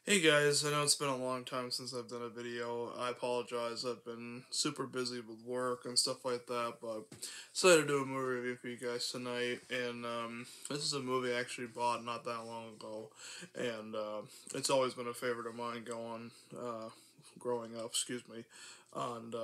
Hey guys, I know it's been a long time since I've done a video. I apologize. I've been super busy with work and stuff like that, but decided to do a movie review for you guys tonight. And this is a movie I actually bought not that long ago, and it's always been a favorite of mine growing up. Excuse me, and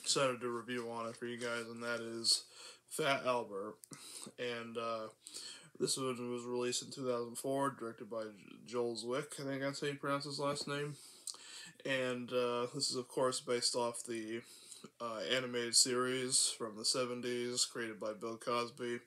decided to do a review on it for you guys, and that is Fat Albert. And this one was released in 2004, directed by Joel Zwick, I think that's how you pronounce his last name. And this is, of course, based off the animated series from the 70s, created by Bill Cosby.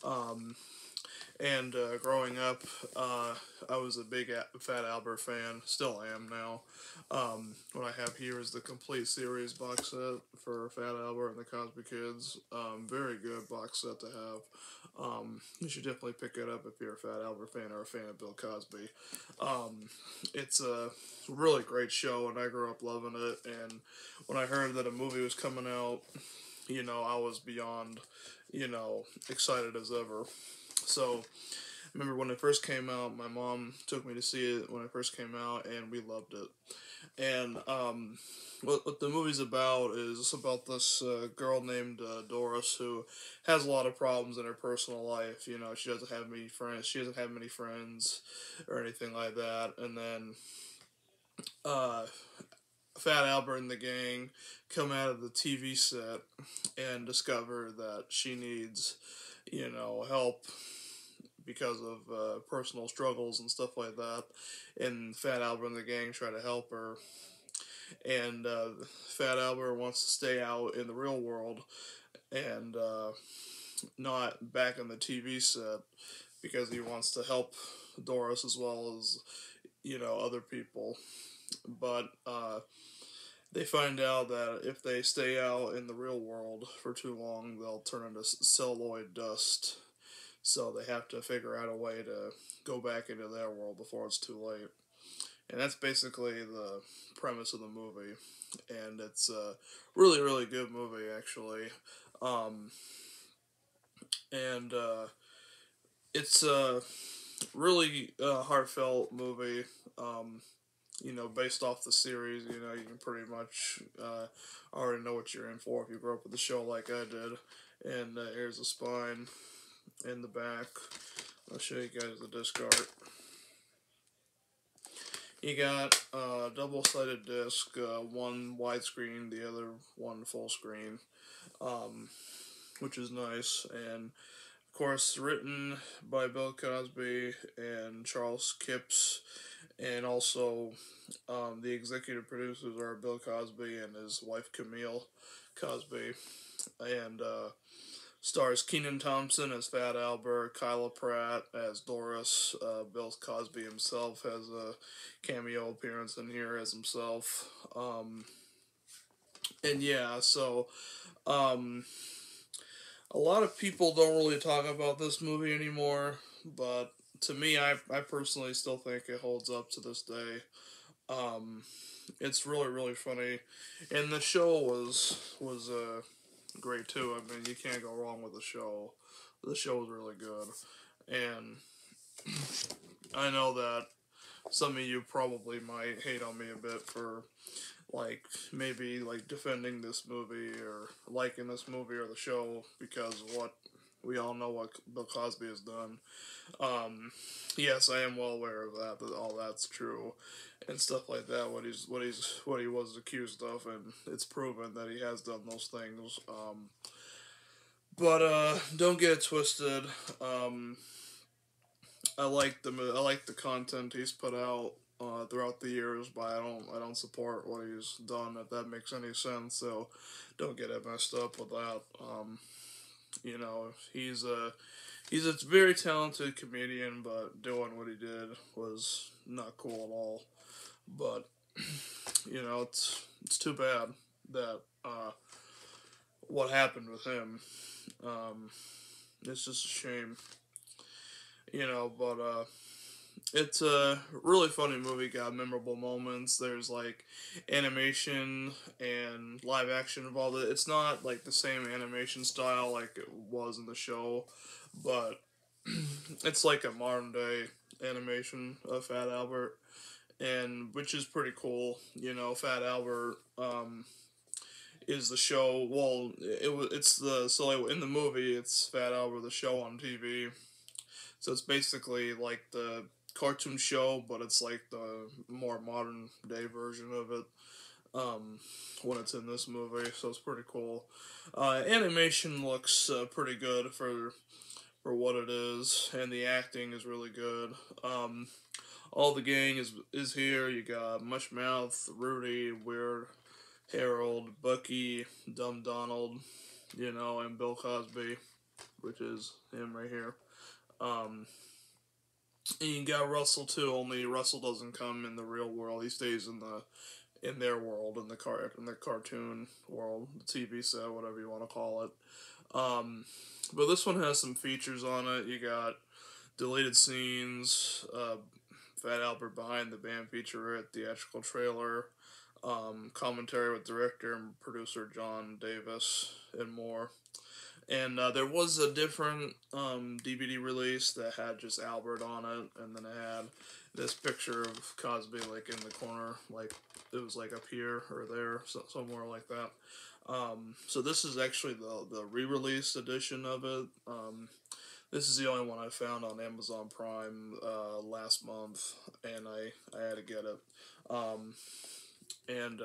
Um, and growing up, I was a big Fat Albert fan. Still am now. What I have here is the complete series box set for Fat Albert and the Cosby Kids. Very good box set to have. You should definitely pick it up if you're a Fat Albert fan or a fan of Bill Cosby. It's a really great show, and I grew up loving it. And when I heard that a movie was coming out, I was beyond, excited as ever. So, I remember when it first came out, my mom took me to see it when it first came out, and we loved it. And what the movie's about is it's about this girl named Doris who has a lot of problems in her personal life. She doesn't have many friends. She doesn't have many friends or anything like that. And then uh, Fat Albert and the gang come out of the TV set and discover that she needs, help because of personal struggles and stuff like that. And Fat Albert and the gang try to help her. And Fat Albert wants to stay out in the real world and not back in the TV set because he wants to help Doris as well as, other people. But they find out that if they stay out in the real world for too long, they'll turn into celluloid dust. So they have to figure out a way to go back into their world before it's too late. And that's basically the premise of the movie. And it's a really, really good movie, actually. Um, and it's a really heartfelt movie. Based off the series, you can pretty much already know what you're in for if you grew up with the show like I did. And here's the spine in the back. I'll show you guys the disc art. You got a double-sided disc, one widescreen, the other one full screen, um, which is nice. And of course, written by Bill Cosby and Charles Kipps, and also the executive producers are Bill Cosby and his wife Camille Cosby, and stars Keenan Thompson as Fat Albert, Kyla Pratt as Doris. Bill Cosby himself has a cameo appearance in here as himself. And yeah, so um, a lot of people don't really talk about this movie anymore, but to me, I personally still think it holds up to this day. Um, it's really really funny, and the show was great too. I mean, you can't go wrong with the show. The show was really good, and I know that some of you probably might hate on me a bit for maybe defending this movie or liking this movie or the show because of what we all know what Bill Cosby has done. Yes, I am well aware of that all that's true and stuff like that. What he was accused of, and it's proven that he has done those things. But don't get it twisted. I like the content he's put out throughout the years, but I don't support what he's done. If that makes any sense, so don't get it messed up with that. He's a very talented comedian, but doing what he did was not cool at all. But it's too bad that what happened with him. Um, it's just a shame, But it's a really funny movie. Got memorable moments. There's animation and live action involved. It's not like the same animation style like it was in the show, but it's like a modern day animation of Fat Albert, and which is pretty cool. You know, Fat Albert is the show. Well, it's the so like, in the movie it's Fat Albert the show on TV. So it's basically like the cartoon show, but it's like the more modern day version of it. When it's in this movie, so it's pretty cool. Animation looks pretty good for what it is, and the acting is really good. All the gang is here. You got Mushmouth, Rudy, Weird, Harold, Bucky, Dumb Donald, you know, and Bill Cosby, which is him right here. Um, and you got Russell too. Only Russell doesn't come in the real world. He stays in their world, in the cartoon world, the TV set, whatever you want to call it. But this one has some features on it. You got deleted scenes, Fat Albert behind the band featurette, theatrical trailer, commentary with director and producer John Davis, and more. And there was a different DVD release that had just Albert on it, and then it had this picture of Cosby like in the corner, like it was like up here or there, somewhere like that. So this is actually the re-released edition of it. This is the only one I found on Amazon Prime last month, and I had to get it. And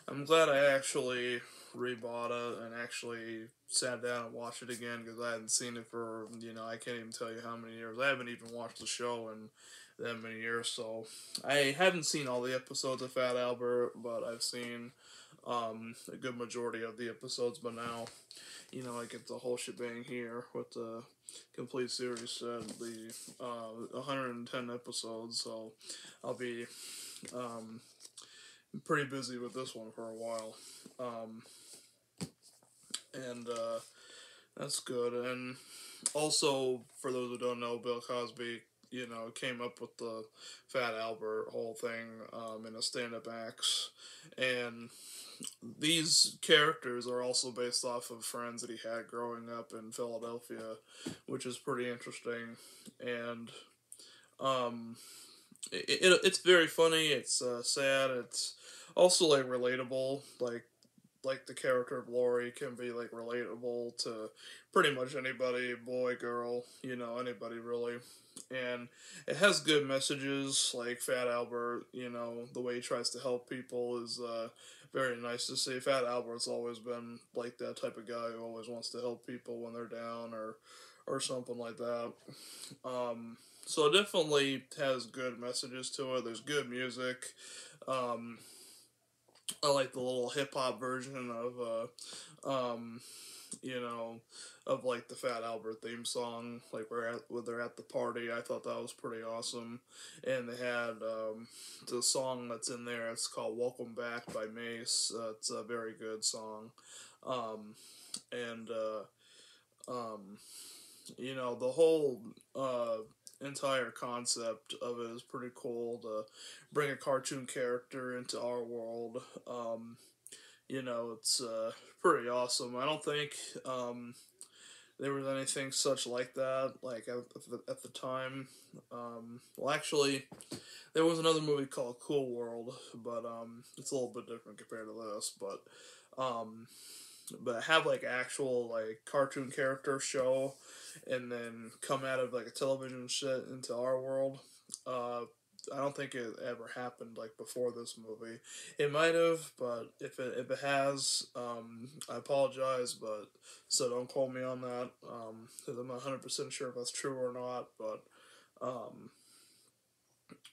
I'm glad I actually rebought it and actually sat down and watched it again, because I hadn't seen it for, you know, I can't even tell you how many years. I haven't even watched the show in that many years, so I haven't seen all the episodes of Fat Albert, but I've seen a good majority of the episodes. But now, you know, I get the whole shebang here with the complete series set, the 110 episodes, so I'll be pretty busy with this one for a while. And that's good. And also, for those who don't know, Bill Cosby, you know, came up with the Fat Albert whole thing in a stand-up acts, and these characters are also based off of friends that he had growing up in Philadelphia, which is pretty interesting. And it's very funny. It's sad. It's also like relatable. Like the character of Lori can be like relatable to pretty much anybody, boy, girl, you know, anybody really. And it has good messages, like Fat Albert, you know, the way he tries to help people is very nice to see. Fat Albert's always been like that type of guy who always wants to help people when they're down or something like that. So it definitely has good messages to it. There's good music. I like the little hip hop version of, you know, of like the Fat Albert theme song, like when they're at the party. I thought that was pretty awesome. And they had the song that's in there. It's called "Welcome Back" by Mace. It's a very good song, and you know, the whole entire concept of it is pretty cool to bring a cartoon character into our world. You know, it's pretty awesome. I don't think there was anything such like that, like at the time. Well, actually, there was another movie called Cool World, but it's a little bit different compared to this. But have like actual like cartoon character show, and then come out of like a television shit into our world. I don't think it ever happened like before this movie. It might have, but if it has, I apologize. But so don't quote me on that, because I'm not 100% sure if that's true or not. But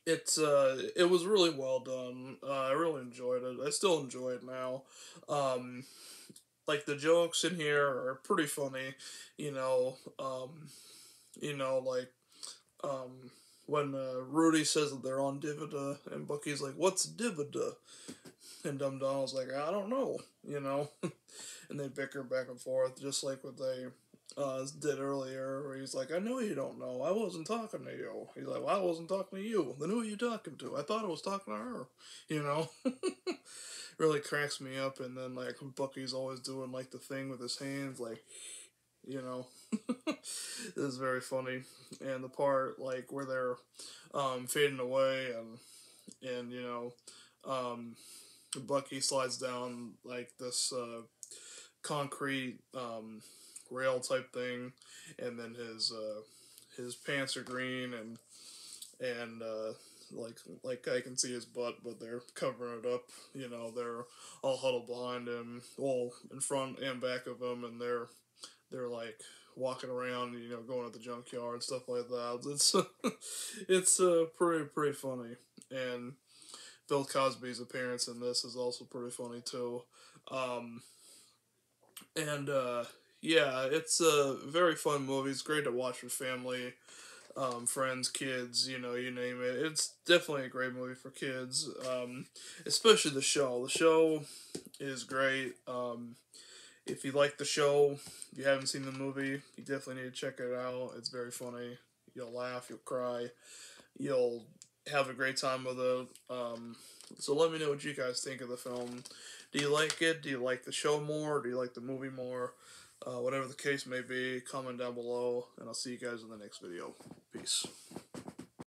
it was really well done. I really enjoyed it. I still enjoy it now. Like the jokes in here are pretty funny, you know. Like when Rudy says that they're on Divida, and Bucky's like, "What's Divida?" And Dumb Donald's like, "I don't know," you know. And they bicker back and forth, just like what they did earlier, where he's like, "I know you don't know. I wasn't talking to you." He's like, "Well, I wasn't talking to you. Then who are you talking to? I thought I was talking to her," you know. Really cracks me up. And then like Bucky's always doing like the thing with his hands, like, you know. It is very funny. And the part like where they're fading away, and and Bucky slides down like this concrete rail type thing, and then his pants are green, and like I can see his butt, but they're covering it up. They're all huddled behind him, well, in front and back of him, and they're like walking around, going to the junkyard and stuff like that. It's pretty funny, and Bill Cosby's appearance in this is also pretty funny too. Um, and yeah, it's a very fun movie. It's great to watch with family, friends, kids, you name it. It's definitely a great movie for kids, especially the show. The show is great. If you like the show, if you haven't seen the movie, you definitely need to check it out. It's very funny. You'll laugh, you'll cry, you'll have a great time with it. So let me know what you guys think of the film. Do you like it? Do you like the show more? Do you like the movie more? Whatever the case may be, comment down below, and I'll see you guys in the next video. Peace.